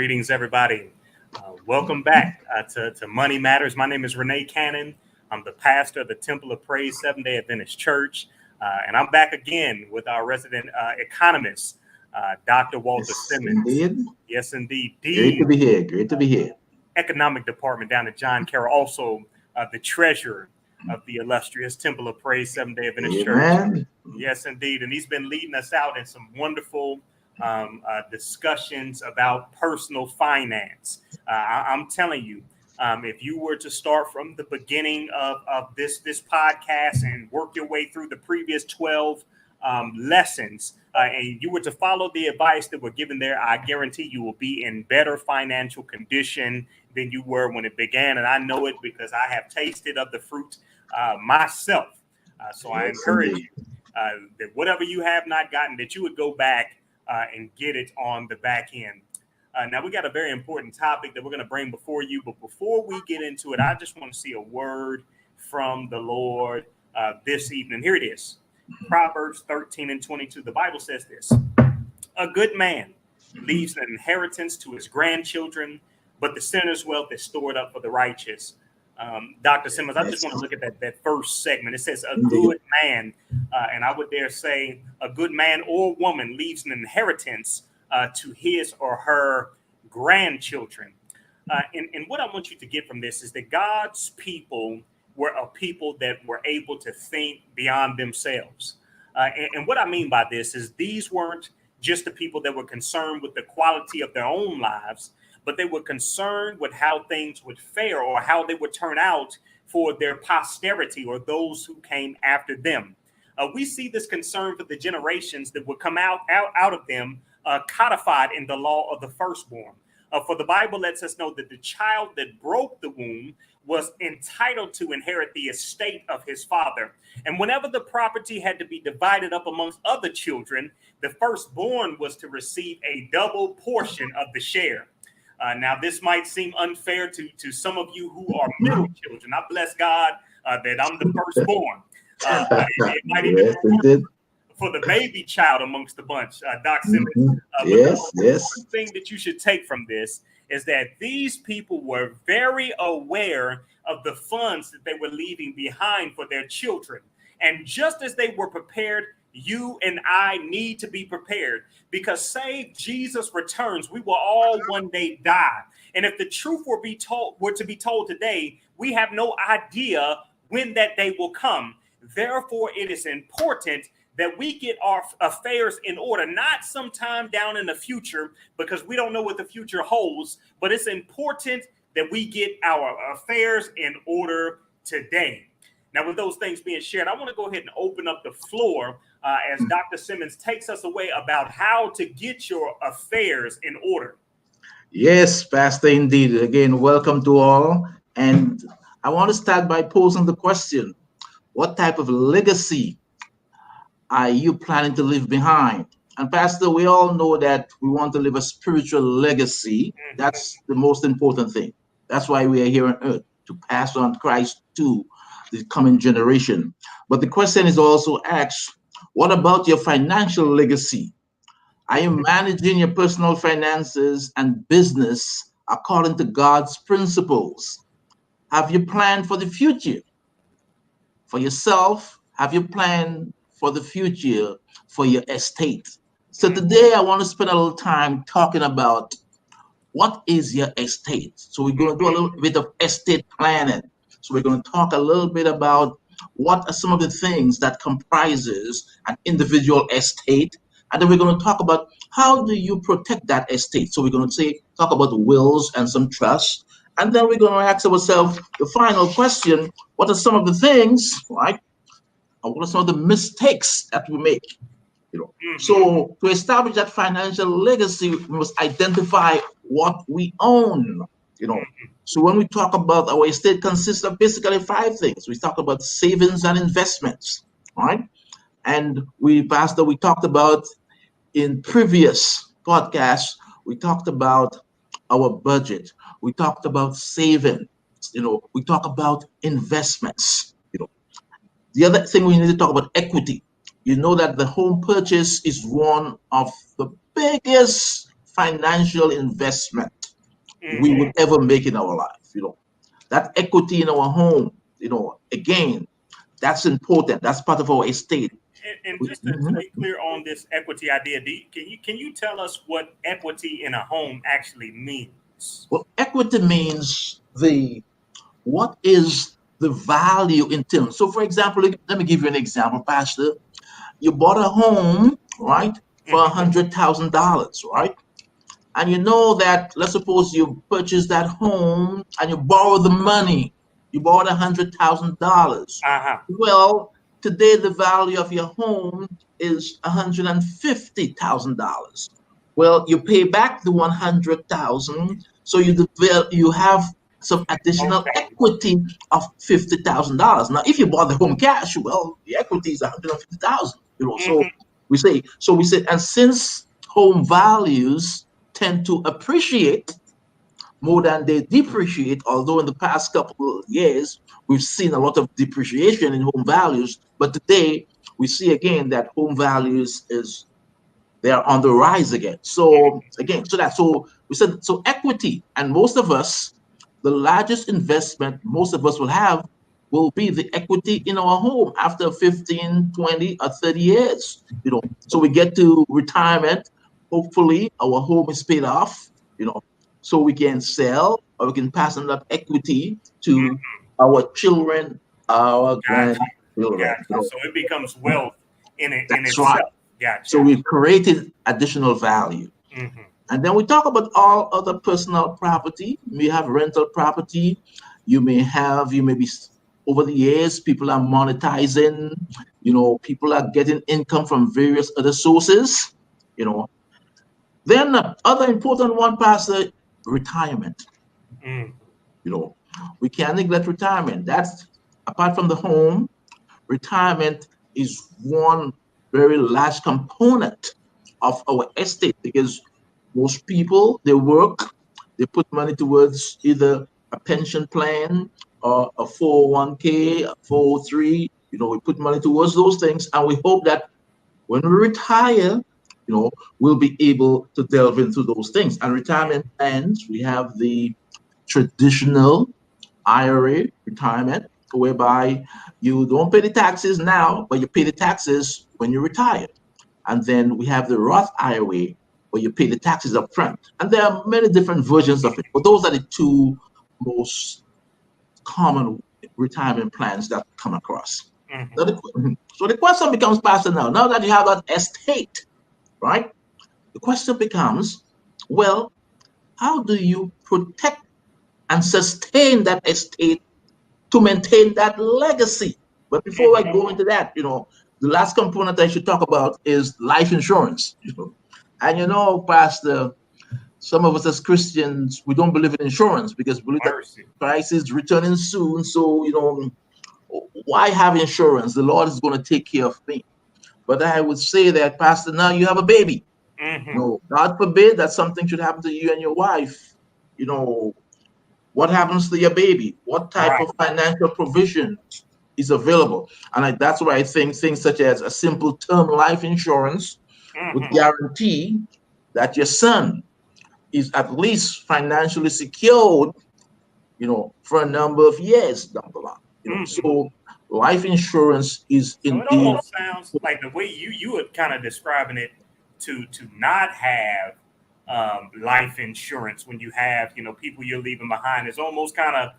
Greetings, everybody. Welcome back to Money Matters. My name is Renee Cannon. I'm the pastor of the Temple of Praise Seventh-day Adventist Church. And I'm back again with our resident economist, Dr. Walter Simmons. Indeed. Yes, indeed. Great to be here. Great to be here. Economic Department down at John Carroll. Also, the treasurer of the illustrious Temple of Praise Seventh-day Adventist Church. Yes, indeed. And he's been leading us out in some wonderful discussions about personal finance. I'm telling you, if you were to start from the beginning of this podcast and work your way through the previous 12 lessons, and you were to follow the advice that we're given there, I guarantee you will be in better financial condition than you were when it began. And I know it because I have tasted of the fruit myself. So I encourage you that whatever you have not gotten, that you would go back and get it on the back end. Now, we got a very important topic that we're going to bring before you. But before we get into it, I just want to see a word from the Lord this evening. Here it is. Proverbs 13:22. The Bible says this: a good man leaves an inheritance to his grandchildren, but the sinner's wealth is stored up for the righteous. Dr. Simmons, I just want to look at that first segment. It says a good man, and I would dare say a good man or woman leaves an inheritance to his or her grandchildren. And what I want you to get from this is that God's people were a people that were able to think beyond themselves. And what I mean by this is these weren't just the people that were concerned with the quality of their own lives, but they were concerned with how things would fare or how they would turn out for their posterity or those who came after them. We see this concern for the generations that would come out of them codified in the law of the firstborn. For the Bible lets us know that the child that broke the womb was entitled to inherit the estate of his father. And whenever the property had to be divided up amongst other children, the firstborn was to receive a double portion of the share. Now, this might seem unfair to some of you who are middle children. I bless God that I'm the firstborn. It might even be for the baby child amongst the bunch, Doc Simmons. Yes. One thing that you should take from this is that these people were very aware of the funds that they were leaving behind for their children. And just as they were prepared, you and I need to be prepared, because say Jesus returns, we will all one day die. And if the truth were to be told today, we have no idea when that day will come. Therefore, it is important that we get our affairs in order, not sometime down in the future, because we don't know what the future holds, but it's important that we get our affairs in order today. Now, with those things being shared, I want to go ahead and open up the floor as Dr. Simmons takes us away about how to get your affairs in order. Yes, Pastor, indeed. Again, welcome to all. And I want to start by posing the question: what type of legacy are you planning to leave behind? And Pastor, we all know that we want to leave a spiritual legacy. That's the most important thing. That's why we are here on earth, to pass on Christ to the coming generation. But the question is also asked, what about your financial legacy? Are you managing your personal finances and business according to God's principles? Have you planned for the future? For yourself, have you planned for the future for your estate? So today I want to spend a little time talking about what is your estate. So we're going to do a little bit of estate planning. So we're going to talk a little bit about what are some of the things that comprises an individual estate. And then we're going to talk about how do you protect that estate. So we're going to talk about wills and some trusts. And then we're going to ask ourselves the final question: what are some of the things, right? What are some of the mistakes that we make? So to establish that financial legacy, we must identify what we own. So when we talk about our estate, consists of basically 5 things. We talk about savings and investments, right? And Pastor, we talked about in previous podcasts, we talked about our budget. We talked about saving. We talk about investments. The other thing we need to talk about equity. You know that the home purchase is one of the biggest financial investment we would ever make in our life. That equity in our home, again, that's important. That's part of our estate. And just to be clear on this equity idea, can you tell us what equity in a home actually means? Well, equity means what is the value in terms. So, for example, let me give you an example, Pastor. You bought a home, right, for $100,000, right? And you know that, let's suppose you purchased that home and you borrowed the money. You borrowed $100,000. Well, today the value of your home is $150,000. Well, you pay back the 100,000, so you have some additional equity of $50,000. Now, if you bought the home cash, well, the equity is 150,000. So we say, and since home values tend to appreciate more than they depreciate, although in the past couple of years we've seen a lot of depreciation in home values, but today we see again that home values they're on the rise again. So we said, so equity, and most of us, the largest investment most of us will have will be the equity in our home after 15, 20, or 30 years. So we get to retirement. Hopefully our home is paid off, so we can sell or we can pass on that equity to our children, our grandchildren. So it becomes wealth in itself. Right. Gotcha. So we've created additional value. And then we talk about all other personal property. You have rental property. You may be, over the years, people are monetizing, people are getting income from various other sources, Then the other important one, Pastor, retirement. We can't neglect retirement. That's, apart from the home, retirement is one very large component of our estate, because most people, they work, they put money towards either a pension plan or a 401k, a 403. We put money towards those things, and we hope that when we retire, we'll be able to delve into those things. And retirement plans, we have the traditional IRA retirement, whereby you don't pay the taxes now, but you pay the taxes when you retire. And then we have the Roth IRA, where you pay the taxes up front. And there are many different versions of it, but those are the two most common retirement plans that come across. So the question becomes, Pastor, now that you have that estate, right? The question becomes, well, how do you protect and sustain that estate to maintain that legacy? But before I go into that, the last component I should talk about is life insurance. And Pastor, some of us as Christians, we don't believe in insurance because we believe that Christ is returning soon. So, why have insurance? The Lord is going to take care of me. But I would say that, Pastor, now you have a baby. God forbid that something should happen to you and your wife. What happens to your baby? What type of financial provision is available? And that's why I think things such as a simple term life insurance would guarantee that your son is at least financially secured, for a number of years down the line. So life insurance is indeed. So it almost sounds like the way you were kind of describing it, to not have life insurance when you have people you're leaving behind is almost kind of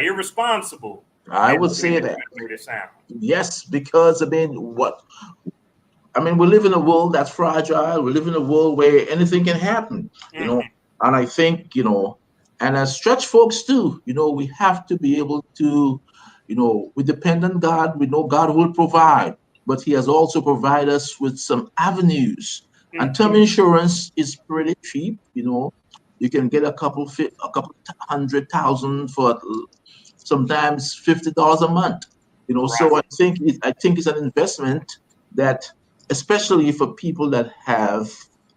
irresponsible. I would say that. Yes, because we live in a world that's fragile. We live in a world where anything can happen. And I think and as church folks too, we have to be able to, we depend on God. We know God will provide, but He has also provided us with some avenues. And term insurance is pretty cheap. You can get a couple $100,000 for sometimes $50 a month. So I think it's an investment that, especially for people that have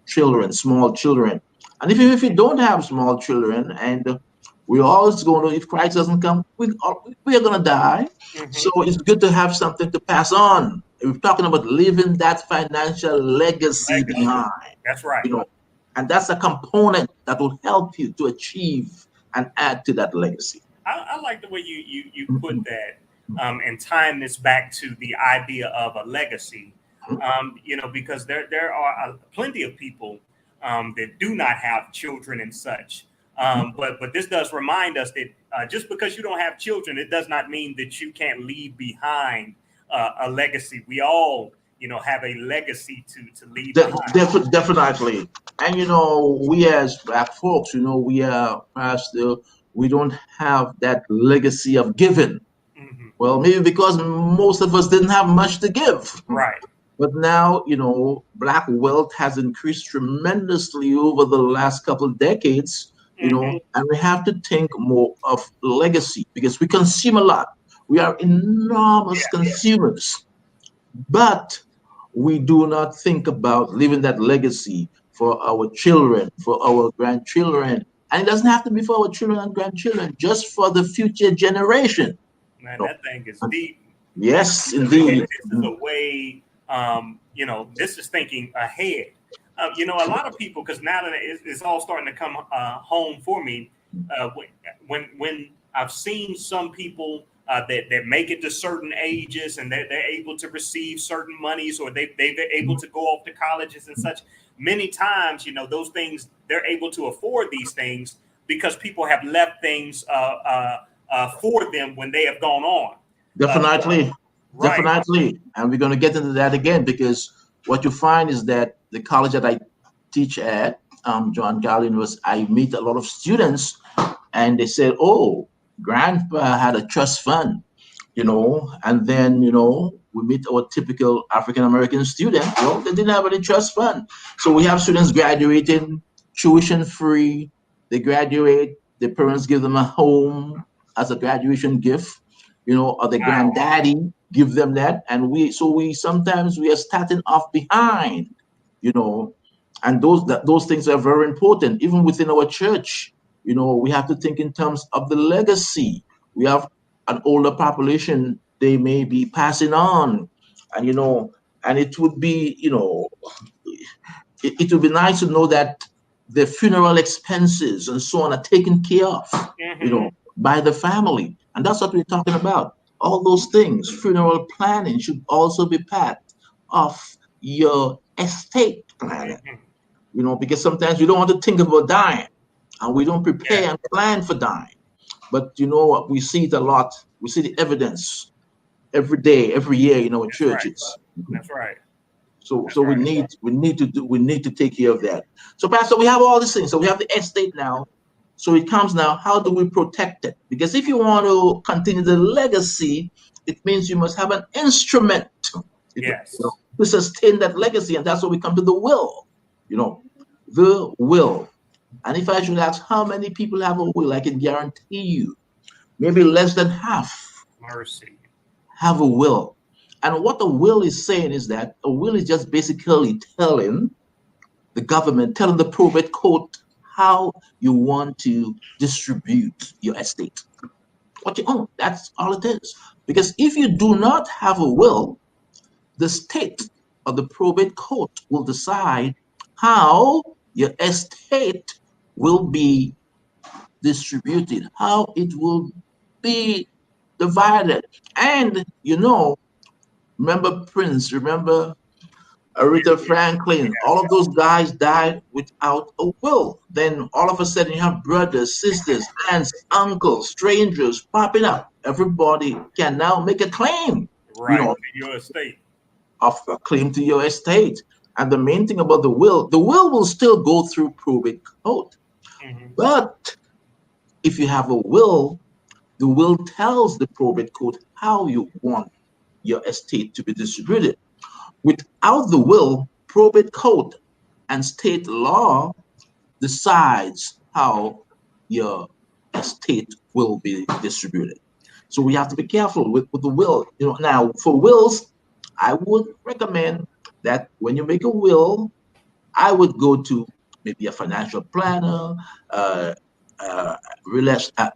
children, small children, and even if you don't have small children, and we're always going to, if Christ doesn't come, we are going to die. So it's good to have something to pass on. We're talking about leaving that financial legacy behind. That's right. And that's a component that will help you to achieve and add to that legacy. I like the way you put that, and tying this back to the idea of a legacy. Because there are plenty of people that do not have children and such. But this does remind us that just because you don't have children, it does not mean that you can't leave behind a legacy. We all, have a legacy to leave behind. Definitely. And we as black folks, we are perhaps we don't have that legacy of giving. Hmm. Well, maybe because most of us didn't have much to give. Right. But now, black wealth has increased tremendously over the last couple of decades, Hmm. and we have to think more of legacy because we consume a lot. We are enormous Yeah. consumers, but we do not think about leaving that legacy for our children, for our grandchildren. And it doesn't have to be for our children and grandchildren, just for the future generation. Man, No. that thing is deep. Yes, And indeed. this is a way, this is thinking ahead. A lot of people, because now that it's all starting to come home for me, when I've seen some people that make it to certain ages and they're able to receive certain monies, or they're able to go off to colleges and such, many times, those things, they're able to afford these things because people have left things for them when they have gone on. Definitely. Right. Definitely. And we're going to get into that again because what you find is that the college that I teach at, John Gallin, I meet a lot of students and they said, oh, grandpa had a trust fund, and then, we meet our typical African American student. Well, they didn't have any trust fund. So we have students graduating tuition free. They graduate, their parents give them a home as a graduation gift, or the Wow. granddaddy give them that. And we sometimes we are starting off behind, you know, and those things are very important, even within our church. We have to think in terms of the legacy. We have an older population, they may be passing on, and and it would be, it would be nice to know that the funeral expenses and so on are taken care of, Hmm. by the family. And that's what we're talking about. All those things, funeral planning should also be part of your estate planning, Hmm. because sometimes we don't want to think about dying and we don't Yeah. prepare and plan for dying. But you know what? We see it a lot. We see the evidence every day, every year, in That's right. churches. That's right. So That's we right. need to take care of that. So Pastor, we have all these things. So we have the estate now. So it comes now. How do we protect it? Because if you want to continue the legacy, it means you must have an instrument Yes. to sustain that legacy, and that's where we come to the will. You know, the will. And if I should ask how many people have a will, I can guarantee you, maybe less than half Mercy. have a will. And what a will is saying is that a will is just basically telling the government, telling the probate court how you want to distribute your estate, what you own. That's all it is. Because if you do not have a will, the state or the probate court will decide how your estate will be distributed, how it will be divided. And remember Prince, remember Aretha Franklin, all of those guys died without a will. Then all of a sudden you have brothers, sisters, aunts, uncles, strangers popping up. Everybody can now make a claim, you Right. know, To your estate. of a claim to your estate. And the main thing about the will still go through probate court. Hmm. But if you have a will, the will tells the probate court how you want your estate to be distributed. Without the will, probate code and state law decides how your estate will be distributed. So we have to be careful with the will. Now for wills, I would recommend that when you make a will, I would go to maybe a financial planner, uh, uh,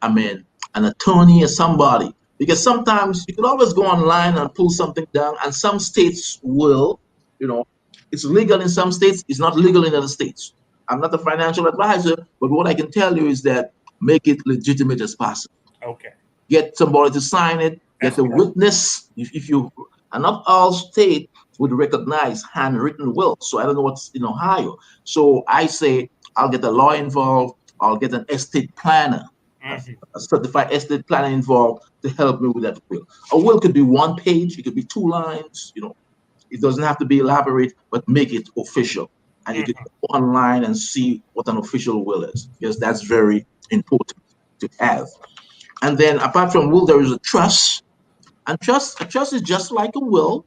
I mean, an attorney or somebody. Because sometimes you can always go online and pull something down, and some states will, you know, it's legal in some states, it's not legal in other states. I'm not a financial advisor, but what I can tell you is that make it legitimate as possible. Okay. Get somebody to sign it, get a witness. If you, and not all state would recognize handwritten will. So I don't know what's in Ohio. So I say I'll get a lawyer involved, I'll get an estate planner, a certified estate planner involved to help me with that will. A will could be one page, it could be 2 lines, it doesn't have to be elaborate, but make it official. And you can go online and see what an official will is, because that's very important to have. And then apart from will, there is a trust. And a trust is just like a will.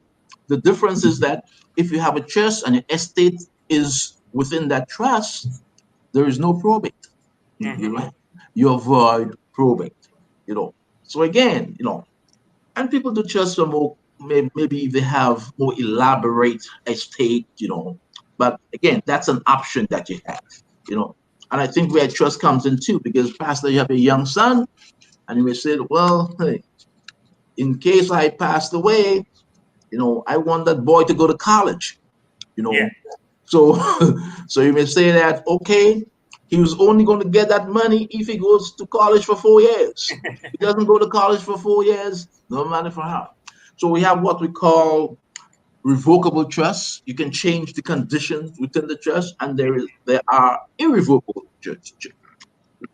The difference is that if you have a trust and your estate is within that trust, there is no probate. You avoid probate, So again, and people do trust for more, maybe they have more elaborate estate, But again, that's an option that you have, And I think where trust comes in too, because Pastor, you have a young son, and you may say, well, hey, in case I passed away, I want that boy to go to college, So, so you may say that, okay, he was only going to get that money if he goes to college for 4 years. If he doesn't go to college for 4 years, no money for him. So we have what we call revocable trusts. You can change the conditions within the trust, and there are irrevocable trusts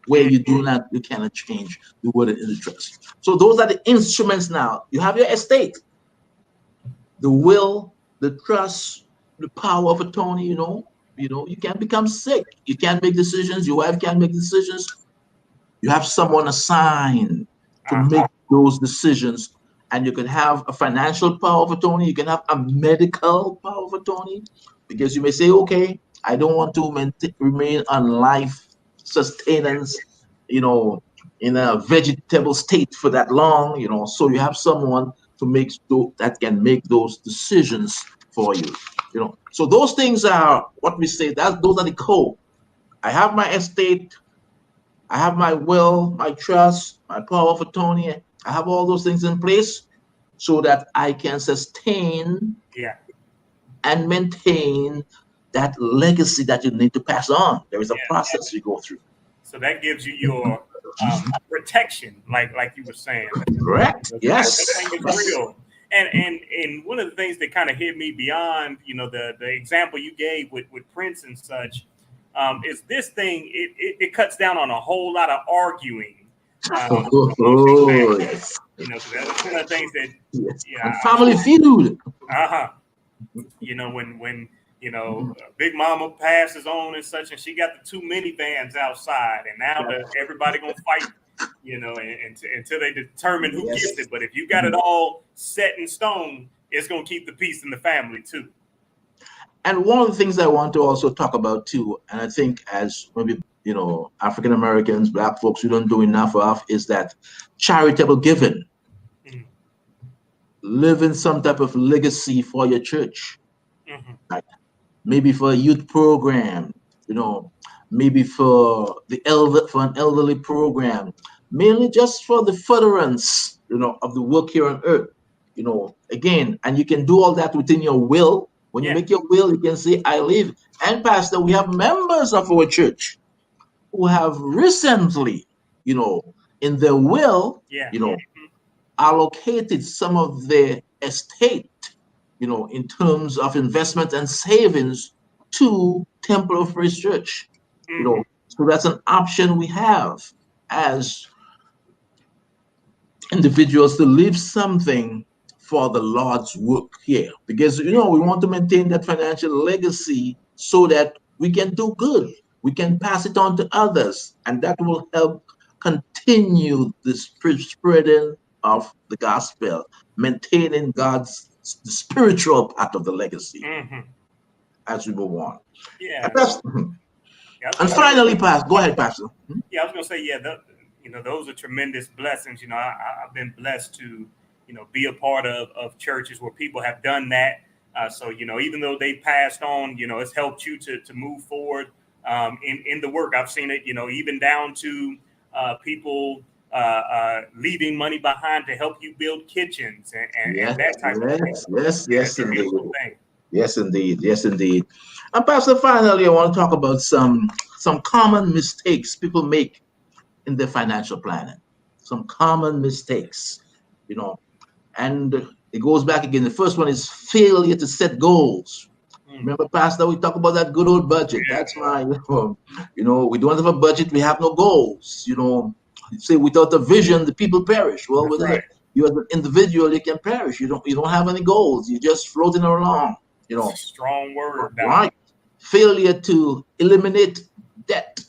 where you cannot change the word in the trust. So those are the instruments now. You have your estate, the will, the trust, the power of attorney, you can become sick. You can't make decisions. Your wife can't make decisions. You have someone assigned to make those decisions. And you can have a financial power of attorney. You can have a medical power of attorney, because you may say, okay, I don't want to remain on life sustenance, in a vegetable state for that long, So you have someone that can make those decisions for you, So those things are what we say. Those are the code. I have my estate. I have my will, my trust, my power of attorney. I have all those things in place so that I can sustain and maintain that legacy that you need to pass on. There is a process you go through. So that gives you your protection, like you were saying. Correct. Yes. That thing is real. And one of the things that kind of hit me beyond, the example you gave with Prince and such, is this thing. It cuts down on a whole lot of arguing. Yes. That's one of the things that. Yes. And family feud. When Big Mama passes on and such, and she got the 2 minivans outside, and now everybody gonna fight, until they determine who gets it. But if you got it all set in stone, it's gonna keep the peace in the family too. And one of the things I want to also talk about too, and I think as maybe African Americans, Black folks, we don't do enough of, is that charitable giving. Living some type of legacy for your church. Like maybe for a youth program, maybe for an elderly program, mainly just for the furtherance, of the work here on earth. Again, and you can do all that within your will. When you make your will, you can say, I live. And Pastor, we have members of our church who have recently, in their will, allocated some of their estate, in terms of investment and savings to Temple of Praise Church. So that's an option we have as individuals to leave something for the Lord's work here, because we want to maintain that financial legacy so that we can do good. We can pass it on to others, and that will help continue the spreading of the gospel, maintaining God's spiritual part of the legacy as we move on. And finally, Pastor, go ahead, Pastor. I was going to say, those are tremendous blessings. I've been blessed to, be a part of churches where people have done that. So, even though they passed on, it's helped you to move forward in the work. I've seen it, even down to people leaving money behind to help you build kitchens and that type of thing. Yes, indeed. Yes, indeed. And Pastor, finally, I want to talk about some common mistakes people make in their financial planning. Some common mistakes, you know, and it goes back again. The first one is failure to set goals. Remember, Pastor, we talk about that good old budget. Yeah. That's my, we don't have a budget, we have no goals. You say without a vision, the people perish. Well, That's right. you as an individual, you can perish. You don't have any goals. You're just floating along. Strong word, Doc. Right? Failure to eliminate debt.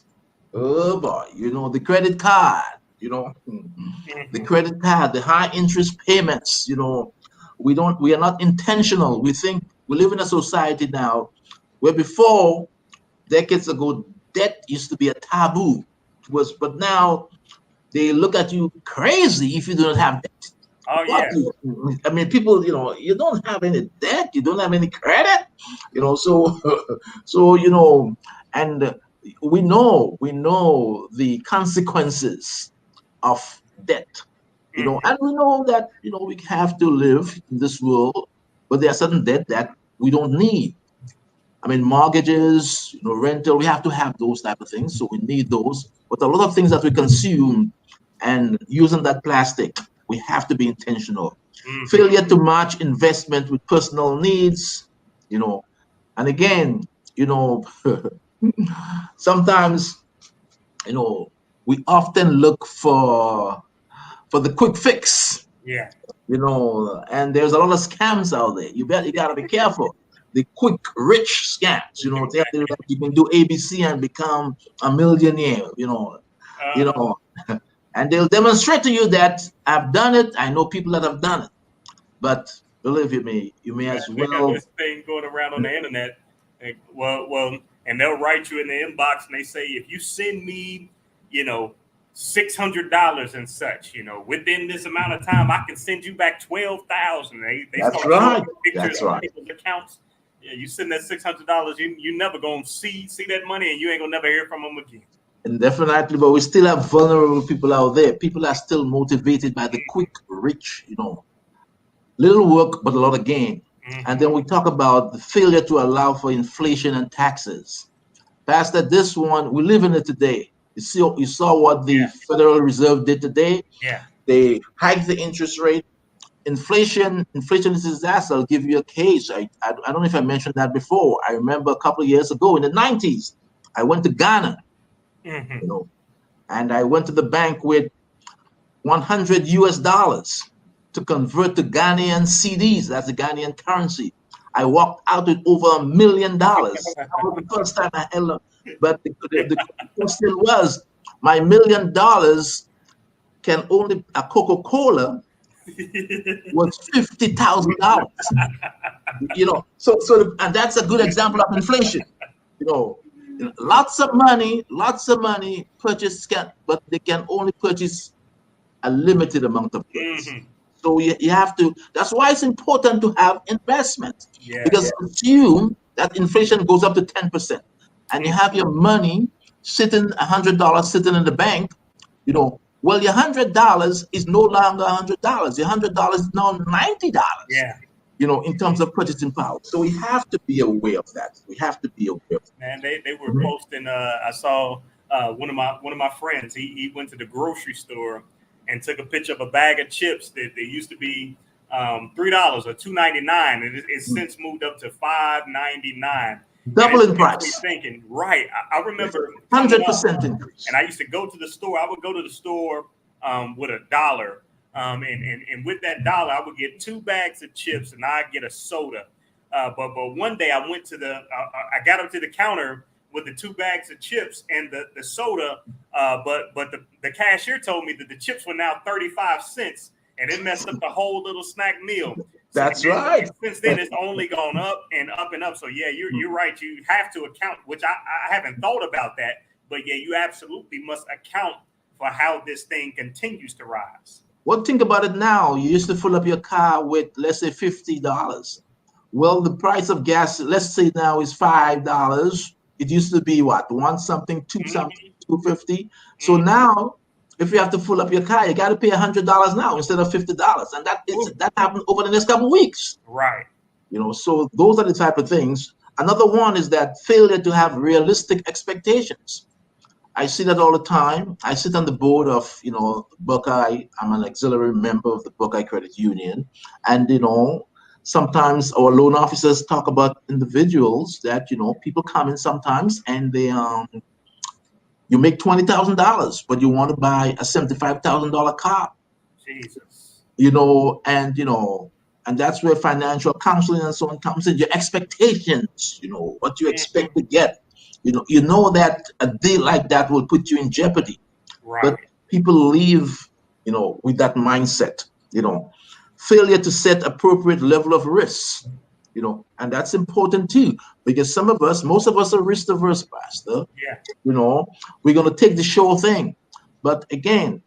Oh boy, the credit card. The credit card, the high interest payments. We are not intentional. We think we live in a society now where before decades ago debt used to be a taboo. But now they look at you crazy if you don't have debt. Oh yeah. I mean, people, you don't have any debt, you don't have any credit, so and we know the consequences of debt, and we know that we have to live in this world, but there are certain debt that we don't need. I mean, mortgages, rental, we have to have those type of things. So we need those. But a lot of things that we consume and using that plastic, we have to be intentional. Failure to match investment with personal needs, and again, sometimes, we often look for the quick fix. Yeah. And there's a lot of scams out there. You gotta be careful. The quick rich scams, tell you that you can do ABC and become a millionaire, and they'll demonstrate to you that I've done it. I know people that have done it, but believe me, you may as They got well. this thing going around on the internet. And they'll write you in the inbox and they say, if you send me, $600 and such, within this amount of time, I can send you back 12,000. They That's start right. showing pictures That's of right. people's accounts. Yeah, you send that $600, you never gonna see that money, and you ain't gonna never hear from them again. And definitely, but we still have vulnerable people out there. People are still motivated by the quick rich, little work but a lot of gain. And then we talk about the failure to allow for inflation and taxes. Pastor, this one, we live in it today. You saw what the Federal Reserve did today. Yeah. They hiked the interest rate. Inflation is a disaster. I'll give you a case. I don't know if I mentioned that before. I remember a couple of years ago in the 90s, I went to Ghana, and I went to the bank with $100 to convert to Ghanaian CDs. That's the Ghanaian currency. I walked out with over $1 million. That was the first time I held up. But the question was, my $1 million can only, a Coca-Cola was $50,000. And that's a good example of inflation. Lots of money purchase but they can only purchase a limited amount of goods. So you have to. That's why it's important to have investment. Because assume that inflation goes up to 10%, and you have your money sitting $100 sitting in the bank. Well, your $100 is no longer $100. Your $100 is now $90. Yeah. In terms of purchasing power. So we have to be aware of that. We have to be aware of that. Man, they were posting. I saw one of my friends. He went to the grocery store and took a picture of a bag of chips that they used to be $3 or $2.99, and it's since moved up to $5.99. Double in price. Thinking, right? I remember 100% increase. And I used to go to the store. I would go to the store with $1. And with that $1, I would get 2 bags of chips and I'd get a soda. But one day I went to I got up to the counter with the 2 bags of chips and the soda. But the cashier told me that the chips were now 35 cents, and it messed up the whole little snack meal. That's right. Since then, it's only gone up and up and up. So yeah, you're right. You have to account, which I haven't thought about that, but yeah, you absolutely must account for how this thing continues to rise. Well, think about it now. You used to fill up your car with, let's say, $50. Well, the price of gas, let's say now, is $5. It used to be what, one something, two something, $2.50. So now, if you have to fill up your car, you got to pay $100 now instead of $50, and that happened over the next couple of weeks. Right. So those are the type of things. Another one is that failure to have realistic expectations. I see that all the time. I sit on the board of, Buckeye. I'm an auxiliary member of the Buckeye Credit Union. And, sometimes our loan officers talk about individuals that, people come in sometimes and you make $20,000, but you want to buy a $75,000 car. Jesus. And that's where financial counseling and so on comes in. Your expectations, what you expect to get. That a deal like that will put you in jeopardy. Right. But people leave, with that mindset. Failure to set appropriate level of risk. And that's important too, because most of us are risk averse, Pastor. Yeah. We're going to take the sure thing. But again,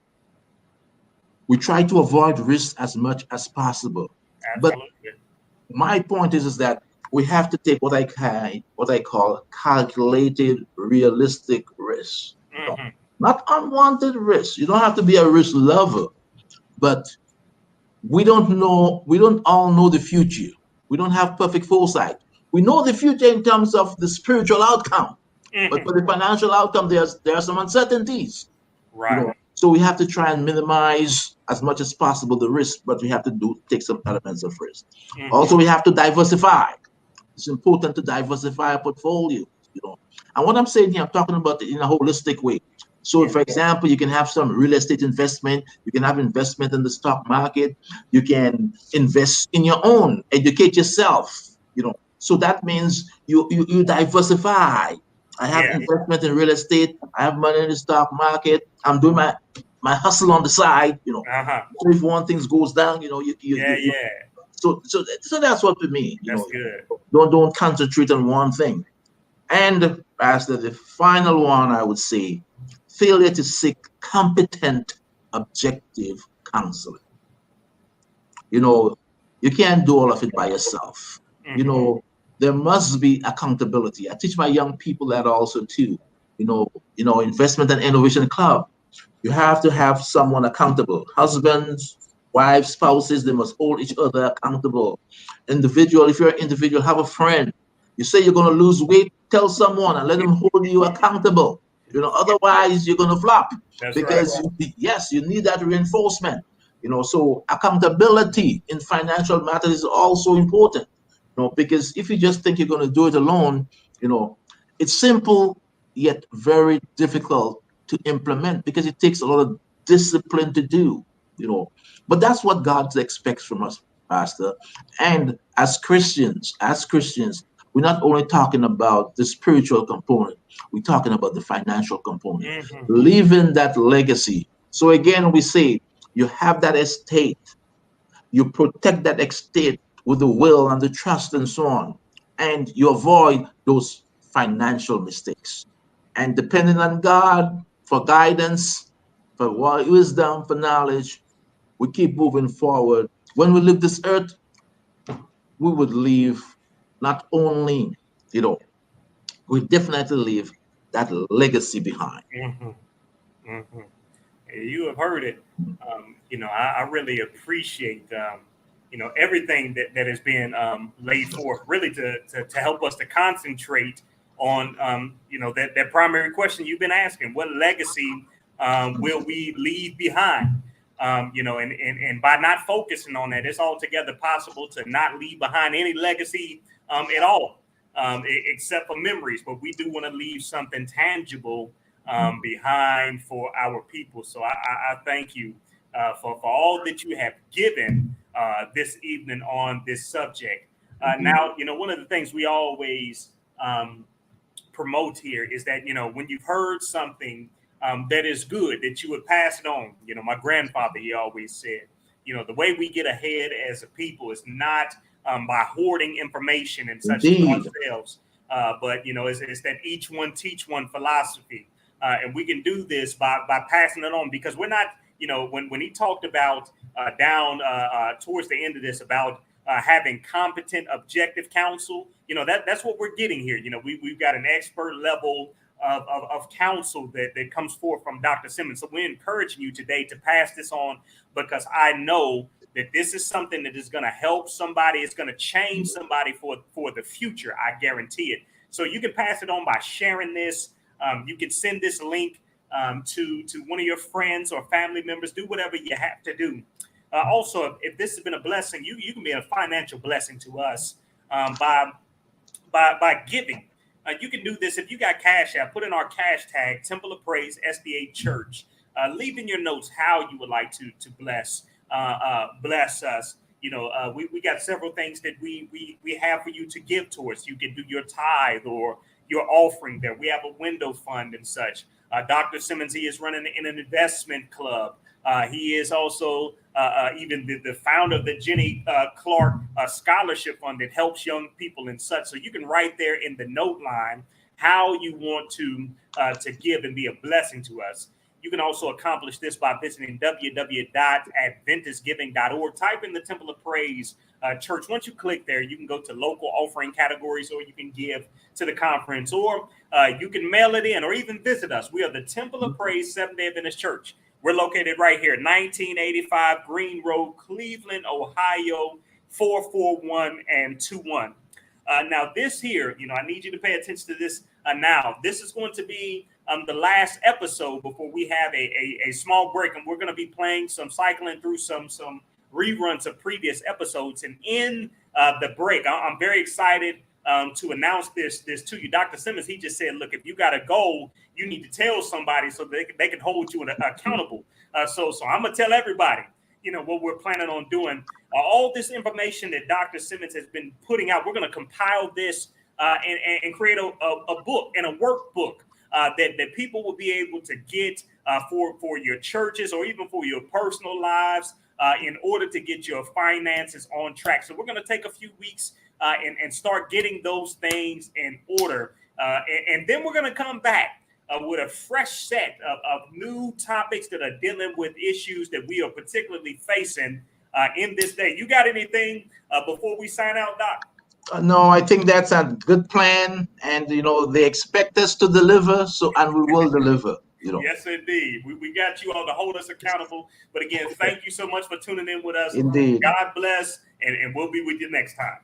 we try to avoid risk as much as possible. Absolutely. But my point is that we have to take what I call calculated, realistic risk. Mm-hmm. Not unwanted risk. You don't have to be a risk lover, but we don't all know the future. We don't have perfect foresight. We know the future in terms of the spiritual outcome, but for the financial outcome, there are some uncertainties. Right. So we have to try and minimize as much as possible the risk, but we have to take some elements of risk. Also, we have to diversify. It's important to diversify a portfolio. And what I'm saying here, I'm talking about it in a holistic way. So, for example, you can have some real estate investment. You can have investment in the stock market. You can invest in your own, educate yourself. So that means you diversify. I have investment in real estate. I have money in the stock market. I'm doing my hustle on the side. So if one thing goes down, So that's what we mean. That's good. Don't concentrate on one thing. And as the final one, I would say, failure to seek competent, objective counseling. You can't do all of it by yourself. There must be accountability. I teach my young people that also too. Investment and innovation club. You have to have someone accountable. Husbands, wives, spouses, they must hold each other accountable. Individual, if you're an individual, have a friend. You say you're going to lose weight, tell someone and let them hold you accountable. Otherwise you're going to flop. That's because right. Yes, you need that reinforcement. So accountability in financial matters is also important. Because if you just think you're going to do it alone, it's simple yet very difficult to implement because it takes a lot of discipline to do. But that's what God expects from us, Pastor. And as Christians, we're not only talking about the spiritual component, we're talking about the financial component, leaving that legacy. So again, we say you have that estate, you protect that estate with the will and the trust and so on, and you avoid those financial mistakes. And depending on God for guidance, for wisdom, for knowledge, we keep moving forward. When we leave this earth, we would leave not only, we definitely leave that legacy behind. You have heard it. I really appreciate, everything that is being laid forth, really to help us to concentrate on, that primary question you've been asking: what legacy will we leave behind? And by not focusing on that, it's altogether possible to not leave behind any legacy at all, except for memories. But we do want to leave something tangible behind for our people. So I thank you for all that you have given this evening on this subject. Now, one of the things we always promote here is that, when you've heard something that is good, that you would pass it on. My grandfather, he always said, the way we get ahead as a people is not by hoarding information and such to ourselves, but, it's that each one teach one philosophy. And we can do this by passing it on, because we're not, when he talked about down towards the end of this about having competent, objective counsel, that's what we're getting here. We've got an expert level of counsel that comes forth from Dr. Simmons. So we're encouraging you today to pass this on, because I know that this is something that is going to help somebody. It's going to change somebody for the future. I guarantee it. So you can pass it on by sharing this. You can send this link to one of your friends or family members. Do whatever you have to do. Also, if this has been a blessing, you can be a financial blessing to us by giving. You can do this if you got Cash App. Put in our cash tag, Temple of Praise SDA Church. Leave in your notes how you would like to bless us. We got several things that we have for you to give towards. You can do your tithe or your offering there. We have a window fund and such. Dr. Simmons, he is running in an investment club. He is also even the founder of the Jenny Clark Scholarship Fund that helps young people and such. So you can write there in the note line how you want to give and be a blessing to us. You can also accomplish this by visiting www.adventisgiving.org. Type in the Temple of Praise Church. Once you click there, you can go to local offering categories, or you can give to the conference, or you can mail it in, or even visit us. We are the Temple of Praise Seventh-day Adventist Church. We're located right here, 1985 Green Road, Cleveland, Ohio, 44121. Now this here, I need you to pay attention to this now. This is going to be the last episode before we have a small break, and we're going to be cycling through some reruns of previous episodes. And in the break, I'm very excited to announce this to you. Dr. Simmons, he just said, look, if you got a goal, you need to tell somebody so they can hold you accountable. So I'm going to tell everybody, what we're planning on doing. All this information that Dr. Simmons has been putting out, we're going to compile this and create a book and a workbook that people will be able to get for your churches or even for your personal lives in order to get your finances on track. So we're going to take a few weeks and start getting those things in order. And then we're going to come back with a fresh set of new topics that are dealing with issues that we are particularly facing in this day. You got anything before we sign out, Doc? No, I think that's a good plan. And, they expect us to deliver, and we will deliver. Yes, indeed. We got you all to hold us accountable. But again, thank you so much for tuning in with us. Indeed. God bless, and we'll be with you next time.